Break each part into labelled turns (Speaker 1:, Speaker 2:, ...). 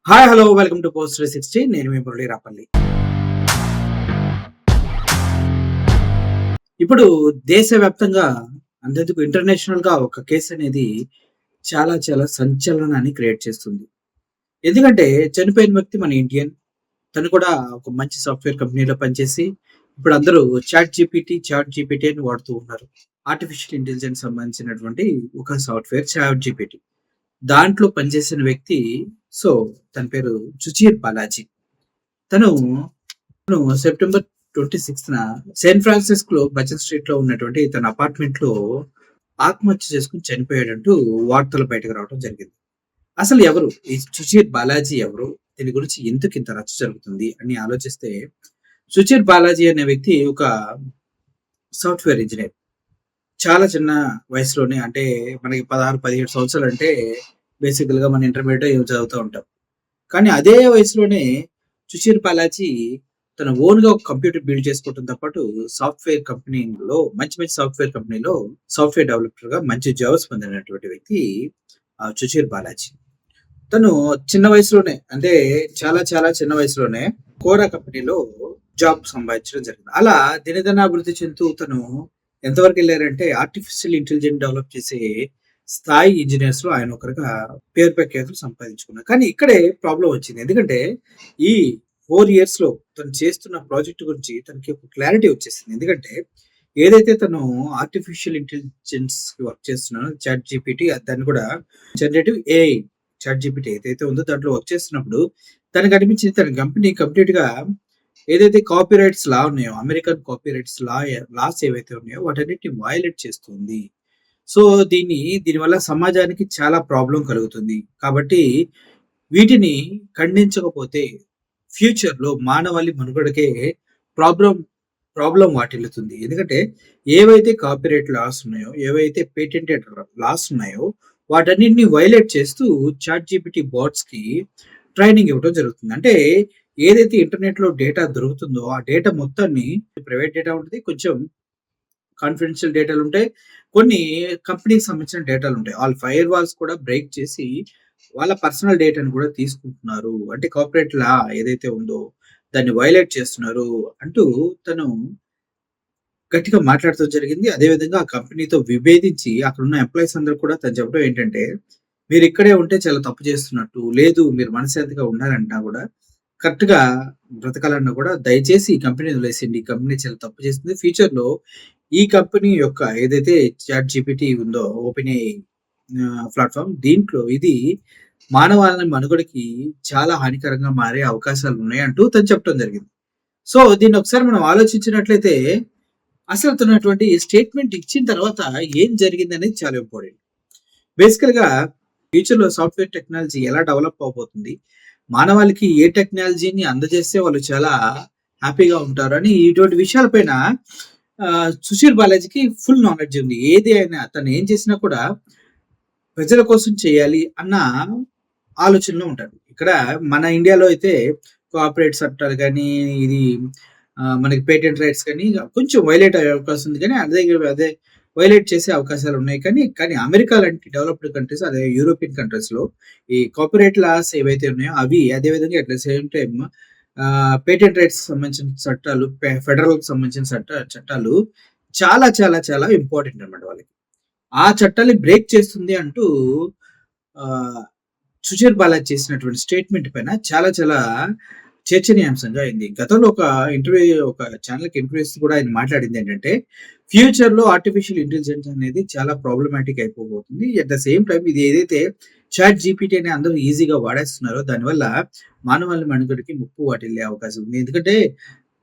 Speaker 1: Hi! Hello! Welcome to post 360. నేను మీ మురళీ రాపల్లి. ఇప్పుడు దేశవ్యాప్తంగా అంతెందుకు ఇంటర్నేషనల్‌గా ఒక కేస్ అనేది చాలా చాలా సంచలనాన్ని క్రియేట్ చేస్తుంది. ఎందుకంటే చనిపోయిన వ్యక్తి మన ఇండియన్. తను కూడా ఒక మంచి సాఫ్ట్‌వేర్ కంపెనీలో పనిచేసి ఇప్పుడు అందరూ చాట్ జీపీటీ అని వాడుతూ ఉన్నారు. ఆర్టిఫిషియల్ ఇంటెలిజెన్స్ సంబంధించినటువంటి ఒక సాఫ్ట్‌వేర్ చాట్ జీపీటీ. దాంట్లో పనిచేసిన వ్యక్తి సో, తన పేరు సుచీర్ బాలాజీ. తను సెప్టెంబర్ 26న శాన్ ఫ్రాన్సిస్కోలో బచన్ స్ట్రీట్‌లో ఉన్నటువంటి తన అపార్ట్మెంట్‌లో ఆత్మహత్య చేసుకొని చనిపోయాడంటూ వార్తలు బయటకు రావడం జరిగింది. అసలు ఎవరు? ఈ సుచీర్ బాలాజీ ఎవరు? దీని గురించి ఎందుకింత రచ్చ జరుగుతుంది అని ఆలోచిస్తే, సుచీర్ బాలాజీ అనే వ్యక్తి ఒక సాఫ్ట్‌వేర్ ఇంజినీర్. చాలా చిన్న వయసులోనే అంటే మనకి 16, 17 సంవత్సరాలంటే బేసికల్‌గా మన ఇంటర్మీడియేటో ఏవో చదువుతా ఉంటాం. కానీ అదే వయసులోనే సుశీర్ బాలాజీ తన ఓన్‌గా ఒక కంప్యూటర్ బిల్డ్ చేసుకోవడంతో పాటు సాఫ్ట్‌వేర్ కంపెనీలో మంచి మంచి సాఫ్ట్‌వేర్ కంపెనీలో సాఫ్ట్‌వేర్ డెవలపర్‌గా మంచి జాబ్స్ పొందినటువంటి వ్యక్తి సుశీర్ బాలాజీ. తను చిన్న వయసులోనే అంటే చాలా చాలా చిన్న వయసులోనే కోరా కంపెనీలో జాబ్ సంపాదించడం జరిగింది. అలా దినదిన అభివృద్ధి చెందుతూ తను ఎంతవరకెళ్లారంటే ఆర్టిఫిషియల్ ఇంటెలిజెన్స్ డెవలప్ చేసే స్థాయి ఇంజినీర్స్‌లో ఆయన ఒకరుగా పేరు ప్రఖ్యాతులు సంపాదించుకున్నారు. కానీ ఇక్కడే ప్రాబ్లమ్ వచ్చింది. ఎందుకంటే ఈ 4 ఇయర్స్‌లో తను చేస్తున్న ప్రాజెక్ట్ గురించి తనకి ఒక క్లారిటీ వచ్చేసింది. ఎందుకంటే ఏదైతే తను ఆర్టిఫిషియల్ ఇంటెలిజెన్స్‌కి వర్క్ చేస్తున్నాడో చాట్ జీపీటీ దాన్ని కూడా జనరేటివ్ ఏఐ చాట్ జీపీటీ ఏదైతే ఉందో దాంట్లో వర్క్ చేస్తున్నప్పుడు తనకు అనిపించింది తన కంపెనీ కంప్లీట్‌గా ఏదైతే కాపీరైట్స్ లా ఉన్నాయో అమెరికన్ కాపీరైట్స్ లాస్ ఏవైతే ఉన్నాయో వాటన్నిటిని వయలేట్ చేస్తుంది. సో, దీనివల్ల సమాజానికి చాలా ప్రాబ్లమ్ కలుగుతుంది. కాబట్టి వీటిని ఖండించకపోతే ఫ్యూచర్‌లో మానవాళి మనుగడకే ప్రాబ్లమ్ ప్రాబ్లమ్ వాటిల్లుతుంది. ఎందుకంటే ఏవైతే కాపీరైట్ లాస్ ఉన్నాయో, ఏవైతే పేటెంటెడ్ లాస్ ఉన్నాయో వాటన్నిటిని వయలేట్ చేస్తూ చాట్‌జీపీటీ బాట్స్‌కి ట్రైనింగ్ ఇవ్వడం జరుగుతుంది. అంటే ఏదైతే ఇంటర్నెట్‌లో డేటా దొరుకుతుందో ఆ డేటా మొత్తాన్ని ప్రైవేట్ డేటా ఉంటది. కొంచెం కాన్ఫిడెన్షియల్ డేటాలుంటాయి. కొన్ని కంపెనీకి సంబంధించిన డేటాలుంటాయి. ఆళ్ళు ఫైర్ వాల్స్ కూడా బ్రేక్ చేసి వాళ్ళ పర్సనల్ డేటాను కూడా తీసుకుంటున్నారు. అంటే కార్పొరేట్ లా ఏదైతే ఉందో దాన్ని వయలేట్ చేస్తున్నారు అంటూ తను గట్టిగా మాట్లాడటం జరిగింది. అదే విధంగా ఆ కంపెనీతో విభేదించి అక్కడున్న ఎంప్లాయీస్ అందరూ కూడా తను చెప్పడం ఏంటంటే, "మీరిక్కడే ఉంటే చాలా తప్పు చేస్తున్నట్టు. లేదు మీరు మనశ్శాంతిగా ఉండాలన్నా కూడా కరెక్ట్‌గా బ్రతకాలన్నా కూడా దయచేసి ఈ కంపెనీని వదిలేసేయండి. ఈ కంపెనీ చాలా తప్పు చేస్తుంది. ఫ్యూచర్‌లో ఈ కంపెనీ యొక్క ఏదైతే చాట్ జీపీటీ ఉందో ఓపెన్ ఏఐ ప్లాట్‌ఫార్మ్ దీంట్లో ఇది మానవాళి మనుగడకి చాలా హానికరంగా మారే అవకాశాలున్నాయి" అంటూ తను చెప్పడం జరిగింది. సో, దీన్ని ఒకసారి మనం ఆలోచించినట్లయితే అసలు తనటువంటి స్టేట్‌మెంట్ ఇచ్చిన తర్వాత ఏం జరిగిందనేది చాలా ఇంపార్టెంట్. బేసికల్‌గా ఫ్యూచర్‌లో సాఫ్ట్‌వేర్ టెక్నాలజీ ఎలా డెవలప్ అవ్వబోతుంది? మానవాళికి ఏ టెక్నాలజీని అందజేస్తే వాళ్ళు చాలా హ్యాపీగా ఉంటారని ఇటువంటి విషయాల పైన సుశీర్ బాలాజీకి ఫుల్ నాలెడ్జ్ ఉంది. ఏది అయినా తను ఏం చేసినా కూడా ప్రజల కోసం చేయాలి అన్న ఆలోచనలో ఉంటారు. ఇక్కడ మన ఇండియాలో అయితే కార్పొరేట్ చట్టాలు గానీ, ఇది మనకి పేటెంట్ రైట్స్ గానీ కొంచెం వయలేట్ అయ్యే అవకాశం ఉంది గానీ, అదే వయలేట్ చేసే అవకాశాలున్నాయి. కానీ అమెరికా లాంటి డెవలప్డ్ కంట్రీస్ అదే యూరోపియన్ కంట్రీస్‌లో ఈ కాపీరైట్ లాస్ ఏవైతే ఉన్నాయో అవి అదే విధంగా at the same time patent రైట్స్‌కి సంబంధించిన చట్టాలు ఫెడరల్‌కి సంబంధించిన చట్టాలు చాలా చాలా చాలా ఇంపార్టెంట్ అన్నమాట వాళ్ళకి. ఆ చట్టాన్ని బ్రేక్ చేస్తుంది అంటూ ఆహ్, సుశీర్ బాలాజీ చేసినటువంటి స్టేట్‌మెంట్ పైన చాలా చాలా చర్చనీయాంశంగా అయింది. గతంలో ఒక ఛానెల్‌కి ఇంటర్వ్యూ ఇస్తూ కూడా ఆయన మాట్లాడిందేంటంటే, ఫ్యూచర్‌లో ఆర్టిఫిషియల్ ఇంటెలిజెన్స్ అనేది చాలా ప్రాబ్లమాటిక్ అయిపోబోతుంది. అట్ ద సేమ్ టైమ్ ఇది ఏదైతే చాట్ జీపీటీ అని అందరూ ఈజీగా వాడేస్తున్నారో దానివల్ల మానవాళి మనుగడకి ముప్పు వాటిల్లే అవకాశం ఉంది. ఎందుకంటే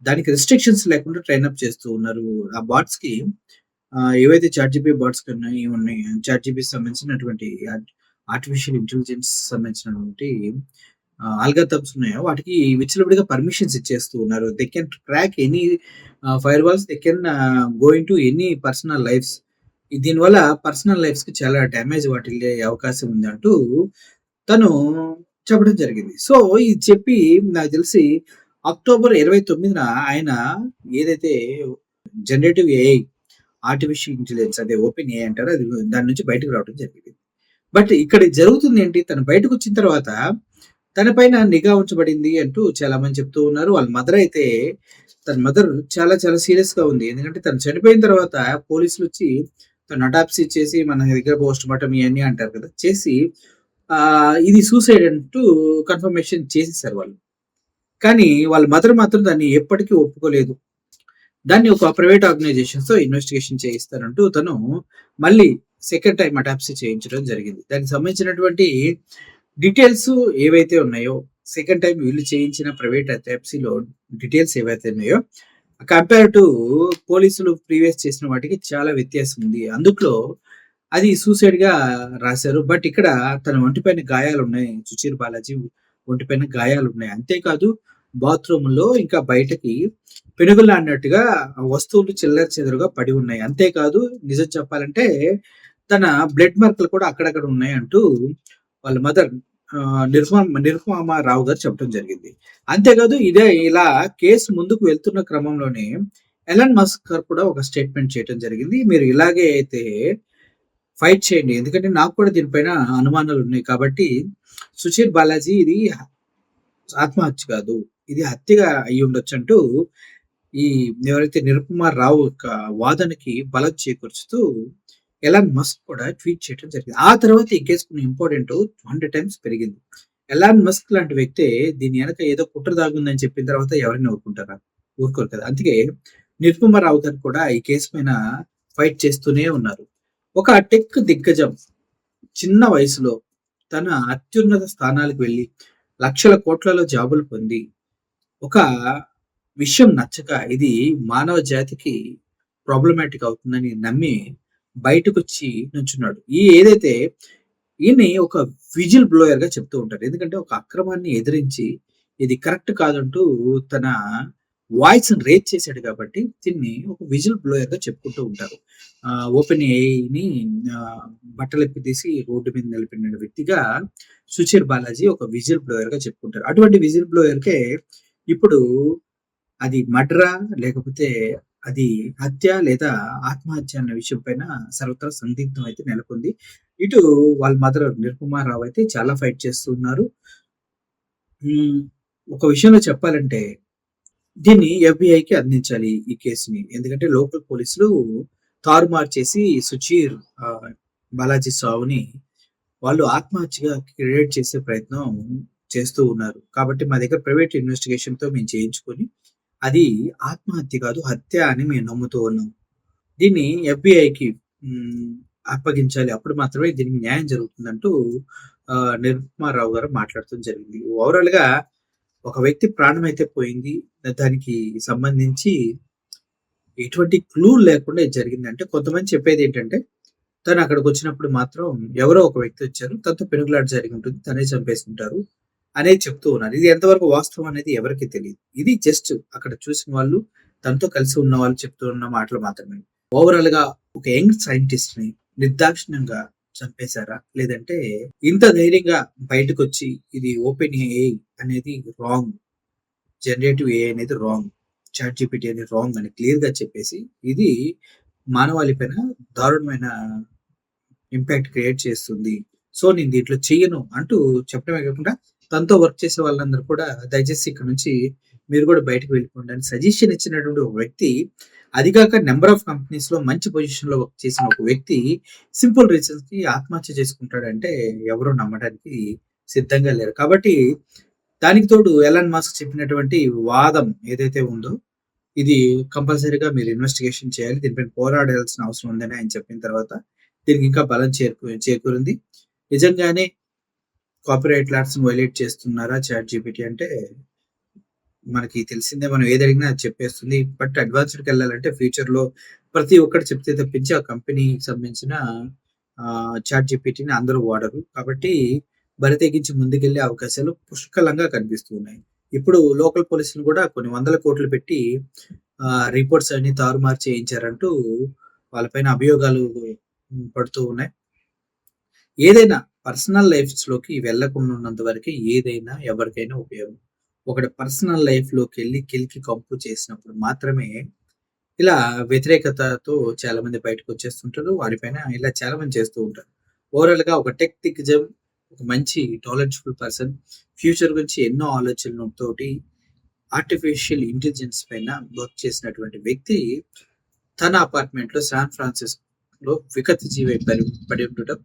Speaker 1: దానికి రిస్ట్రిక్షన్స్ లేకుండా ట్రైన్ అప్ చేస్తూ ఉన్నారు. ఆ బాట్స్‌కి ఏవైతే చాట్ జీపీటీ బాట్స్ ఉన్నాయి. చాట్ జీపీటీకి సంబంధించినటువంటి ఆర్టిఫిషియల్ ఇంటెలిజెన్స్ సంబంధించినటువంటి ఆల్గరిథమ్స్ ఉన్నాయో వాటికి విచ్చలవిడిగా పర్మిషన్స్ ఇచ్చేస్తూ ఉన్నారు. They can track any firewalls. They can go into any personal lifes. దీనివల్ల పర్సనల్ లైఫ్స్‌కి చాలా డ్యామేజ్ వాటిల్లే అవకాశం ఉందంటూ తను చెప్పడం జరిగింది. సో, ఇది చెప్పి నాకు తెలిసి అక్టోబర్ 29న ఆయన ఏదైతే జనరేటివ్ ఏఐ ఆర్టిఫిషియల్ ఇంటెలిజెన్స్ అదే ఓపెన్ ఏఐ అంటారో అది దాని నుంచి బయటకు రావడం జరిగింది. బట్ ఇక్కడ జరుగుతుందేంటి? తను బయటకొచ్చిన తర్వాత తన పైన నిఘా ఉంచబడింది అంటూ చాలామంది చెప్తూ ఉన్నారు. వాళ్ళ మదర్ అయితే తన మదర్ చాలా చాలా సీరియస్‌గా ఉంది. ఎందుకంటే తను చనిపోయిన తర్వాత పోలీసులొచ్చి తను అటాప్సీ చేసి మన దగ్గర పోస్ట్‌మార్టం ఇయన్నీ అంటారు కదా! చేసి ఇది సూసైడ్ అంటూ కన్ఫర్మేషన్ చేసేసారు వాళ్ళు. కానీ వాళ్ళ మదర్ మాత్రం దాన్ని ఎప్పటికీ ఒప్పుకోలేదు. దాన్ని ఒక ప్రైవేట్ ఆర్గనైజేషన్స్‌తో ఇన్వెస్టిగేషన్ చేయిస్తానంటూ తను మళ్ళీ సెకండ్ టైమ్ అటాప్సీ చేయించడం జరిగింది. దానికి సంబంధించినటువంటి డీటెయిల్స్ ఏవైతే ఉన్నాయో, సెకండ్ టైమ్ వీళ్ళు చేయించిన ప్రైవేట్ అటాప్సీలో డీటెయిల్స్ ఏవైతే ఉన్నాయో, కంపేర్ టు పోలీసులు ప్రీవియస్ చేసిన వాటికి చాలా వ్యత్యాసం ఉంది. అందుట్లో అది సూసైడ్‌గా రాశారు. బట్ ఇక్కడ తన ఒంటిపైన గాయాలున్నాయి. 'సుచీర్ బాలాజీ' ఒంటిపైన గాయాలున్నాయి. అంతేకాదు బాత్రూమ్‌లో ఇంకా బయటకి పెనుగులాడినట్టుగా వస్తువులు చిల్లర చెదరుగా పడి ఉన్నాయి. అంతేకాదు నిజం చెప్పాలంటే తన బ్లడ్ మార్కులు కూడా అక్కడక్కడ ఉన్నాయంటూ వాళ్ళ మదర్ నిరుపమ రావు గారు చెప్పడం జరిగింది. అంతేకాదు ఇదే ఇలా కేసు ముందుకు వెళ్తున్న క్రమంలోనే ఎలన్ మస్క్ గారు కూడా ఒక స్టేట్మెంట్ చేయడం జరిగింది. మీరు ఇలాగే అయితే ఫైట్ చేయండి. ఎందుకంటే నాకు కూడా దీనిపైన అనుమానాలున్నాయి. కాబట్టి 'సుచీర్ బాలాజీ' ఇది ఆత్మహత్య కాదు. ఇది హత్యగా అయ్యుండొచ్చంటూ ఈ ఎవరైతే నిరుపమ రావు యొక్క వాదనకి బలం చేకూర్చుతూ ఎలాన్ మస్క్ కూడా ట్వీట్ చేయడం జరిగింది. ఆ తర్వాత ఈ కేసుకున్న ఇంపార్టెంట్ 100 టైమ్స్ పెరిగింది. ఎలాన్ మస్క్ లాంటి వ్యక్తే దీని వెనక ఏదో కుట్ర దాగుందని చెప్పిన తర్వాత ఎవరైనా ఊరుకుంటారా? ఊరుకోరు కదా! అందుకే నిరుపమ రావు గారు కూడా ఈ కేసు పైన ఫైట్ చేస్తూనే ఉన్నారు. ఒక టెక్ దిగ్గజం చిన్న వయసులో తన అత్యున్నత స్థానాలకు వెళ్లి లక్షల కోట్లలో జాబులు పొంది ఒక విషయం నచ్చక ఇది మానవ జాతికి ప్రాబ్లమాటిక్ అవుతుందని నమ్మి బయటకొచ్చి నుంచున్నాడు. ఏదైతే ఈయన్ని ఒక విజిల్ బ్లోయర్‌గా చెప్తూ ఉంటారు. ఎందుకంటే ఒక అక్రమాన్ని ఎదిరించి ఇది కరెక్ట్ కాదంటూ తన వాయిస్‌ని రేజ్ చేశాడు కాబట్టి దీన్ని ఒక విజిల్ బ్లోయర్‌గా చెప్పుకుంటూ ఉంటారు. ఓపెన్ ఏఐని బట్టలిప్పి తీసి రోడ్డు మీద నిలబెట్టిన వ్యక్తిగా సుచీర్ బాలాజీ ఒక విజిల్ బ్లోయర్‌గా చెప్పుకుంటారు. అటువంటి విజిల్ బ్లోయర్‌కే ఇప్పుడు అది మర్డరా? లేకపోతే అది హత్య లేదా ఆత్మహత్య అన్న విషయం పైన సర్వత్రా సందిగ్ధం అయితే నెలకొంది. ఇటు వాళ్ళ మదర్ నిరుపమ రావు అయితే చాలా ఫైట్ చేస్తూ ఉన్నారు. ఒక విషయంలో చెప్పాలంటే దీన్ని ఎఫ్‌బీఐకి అందించాలి ఈ కేస్‌ని. ఎందుకంటే లోకల్ పోలీసులు తారుమారు చేసి సుచీర్ బాలాజీ సావుని వాళ్ళు ఆత్మహత్యగా క్రియేట్ చేసే ప్రయత్నం చేస్తూ ఉన్నారు. కాబట్టి మా దగ్గర ప్రైవేట్ ఇన్వెస్టిగేషన్‌తో మేము చేయించుకొని అది ఆత్మహత్య కాదు, హత్య అని మేము నమ్ముతూ ఉన్నాం. దీన్ని ఎఫ్‌బీఐకి అప్పగించాలి. అప్పుడు మాత్రమే దీనికి న్యాయం జరుగుతుందంటూ నిరుపమారావు గారు మాట్లాడటం జరిగింది. ఓవరాల్‌గా ఒక వ్యక్తి ప్రాణం అయితే పోయింది. దానికి సంబంధించి ఎటువంటి క్లూ లేకుండా ఇది జరిగింది. అంటే కొంతమంది చెప్పేదేంటంటే, తను అక్కడికొచ్చినప్పుడు మాత్రం ఎవరో ఒక వ్యక్తి వచ్చారు. తనతో పెనుగులాట జరిగి ఉంటుంది. తనే చంపేసుంటారు అనేది చెప్తూ ఉన్నారు. ఇది ఎంతవరకు వాస్తవం అనేది ఎవరికీ తెలీదు. ఇది జస్ట్ అక్కడ చూసిన వాళ్ళు, తనతో కలిసి ఉన్న వాళ్ళు చెప్తూ ఉన్న మాటలు మాత్రమే. ఓవరాల్‌గా ఒక యంగ్ సైంటిస్ట్‌ని నిర్దాక్షిణ్యంగా చంపేశారా? లేదంటే ఇంత ధైర్యంగా బయటకొచ్చి ఇది ఓపెన్ ఏఐ అనేది రాంగ్. జనరేటివ్ ఏఐ అనేది రాంగ్. చాట్ జీపీటీ అనేది రాంగ్ అని క్లియర్‌గా చెప్పేసి ఇది మానవాళి పైన దారుణమైన ఇంపాక్ట్ క్రియేట్ చేస్తుంది. సో, నేను దీంట్లో చెయ్యను అంటూ చెప్పడమే కాకుండా తనతో వర్క్ చేసే వాళ్ళందరూ కూడా దయచేసి ఇక్కడ నుంచి మీరు కూడా బయటకు వెళ్ళిపోండి అని సజెషన్ ఇచ్చినటువంటి ఒక వ్యక్తి, అది కాక నంబర్ ఆఫ్ కంపెనీస్‌లో మంచి పొజిషన్‌లో వర్క్ చేసిన ఒక వ్యక్తి సింపుల్ రీజన్స్‌కి ఆత్మహత్య చేసుకుంటాడంటే ఎవరు నమ్మడానికి సిద్ధంగా లేరు. కాబట్టి దానికి తోడు ఎలన్ మస్క్ చెప్పినటువంటి వాదం ఏదైతే ఉందో ఇది కంపల్సరీగా మీరు ఇన్వెస్టిగేషన్ చేయాలి. దీనిపైన పోరాడాల్సిన అవసరం ఉందని ఆయన చెప్పిన తర్వాత దీనికి ఇంకా బలం చేకూరింది. నిజంగానే కాపీరైట్ లాట్స్‌ని వయలేట్ చేస్తున్నారా చాట్ జీపీటీ అంటే మనకి తెలిసిందే. మనం ఏదడిగినా అది చెప్పేస్తుంది. బట్ అడ్వాన్స్‌డ్‌కెళ్ళాలంటే ఫ్యూచర్‌లో ప్రతి ఒక్కటి చెప్తే తప్పించి ఆ కంపెనీకి సంబంధించిన చాట్ జీపీటీని అందరూ వాడరు. కాబట్టి బరి తెగించి ముందుకెళ్ళే అవకాశాలు పుష్కలంగా కనిపిస్తూ ఉన్నాయి. ఇప్పుడు లోకల్ పోలీసులు కూడా కొన్ని వందల కోట్లు పెట్టి రిపోర్ట్స్ అన్ని తారుమారు చేయించారంటూ వాళ్ళపైన అభియోగాలు పడుతూ ఉన్నాయి. ఏదైనా పర్సనల్ లైఫ్స్‌లోకి వెళ్ళకుండా ఉన్నంత వరకే ఏదైనా ఎవరికైనా ఉపయోగం. ఒకడి పర్సనల్ లైఫ్‌లోకెళ్ళి కెలికి కంపు చేసినప్పుడు మాత్రమే ఇలా వ్యతిరేకతతో చాలామంది బయటకొచ్చేస్తుంటారు. వారిపైన ఇలా చాలామంది చేస్తూ ఉంటారు. ఓవరాల్‌గా ఒక టెక్ దిగ్గజం ఒక మంచి నాలెడ్జ్‌ఫుల్ పర్సన్. ఫ్యూచర్ గురించి ఎన్నో ఆలోచనలతోటి ఆర్టిఫిషియల్ ఇంటెలిజెన్స్ పైన వర్క్ చేసినటువంటి వ్యక్తి తన అపార్ట్మెంట్‌లో శాన్ ఫ్రాన్సిస్కోలో వికత జీవి పడి ఉండటం.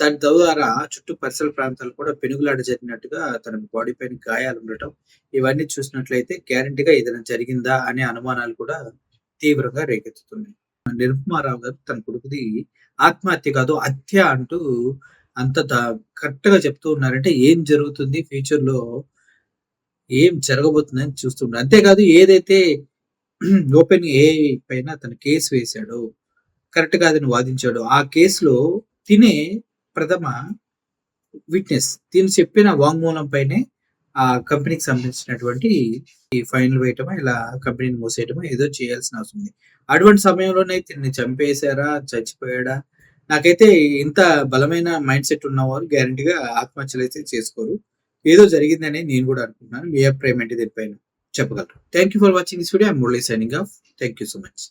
Speaker 1: దాని ద్వారా చుట్టూ పరిసర ప్రాంతాలు కూడా పెనుగులాట జరిగినట్టుగా తన బాడీ పైన గాయాలుండటం. ఇవన్నీ చూసినట్లయితే గ్యారంటీ‌గా ఏదైనా జరిగిందా అనే అనుమానాలు కూడా తీవ్రంగా రేకెత్తుతున్నాయి. నిరుపమారావు గారు తన కొడుకుది ఆత్మహత్య కాదు హత్య అంటూ అంత కరెక్ట్‌గా చెప్తూ ఉన్నారంటే ఏం జరుగుతుంది ఫ్యూచర్‌లో ఏం జరగబోతుందని చూస్తున్నారు. అంతేకాదు ఏదైతే ఓపెన్ ఏఐ పైన తను కేస్ వేశాడో, కరెక్ట్ కాదని వాదించాడో, ఆ కేస్‌లో తినే ప్రథమ విట్నెస్. తిను చెప్పిన వాంగ్మూలం పైనే ఆ కంపెనీకి సంబంధించినటువంటి ఈ ఫైన్‌లు వేయటమో, ఇలా కంపెనీని మూసేయటమో ఏదో చేయాల్సిన అవసరం ఉంది. అటువంటి సమయంలోనే తిన్ని చంపేసారా? చచ్చిపోయాడా? నాకైతే ఇంత బలమైన మైండ్ సెట్ ఉన్నవారు గ్యారంటీగా ఆత్మహత్యలైతే చేసుకోరు. ఏదో జరిగిందనే నేను కూడా అనుకుంటున్నాను. మీ అభిప్రాయం ఏంటి దీనిపైన చెప్పగలరు? Thank you for watching this video. I am Murali signing off. Thank you so much.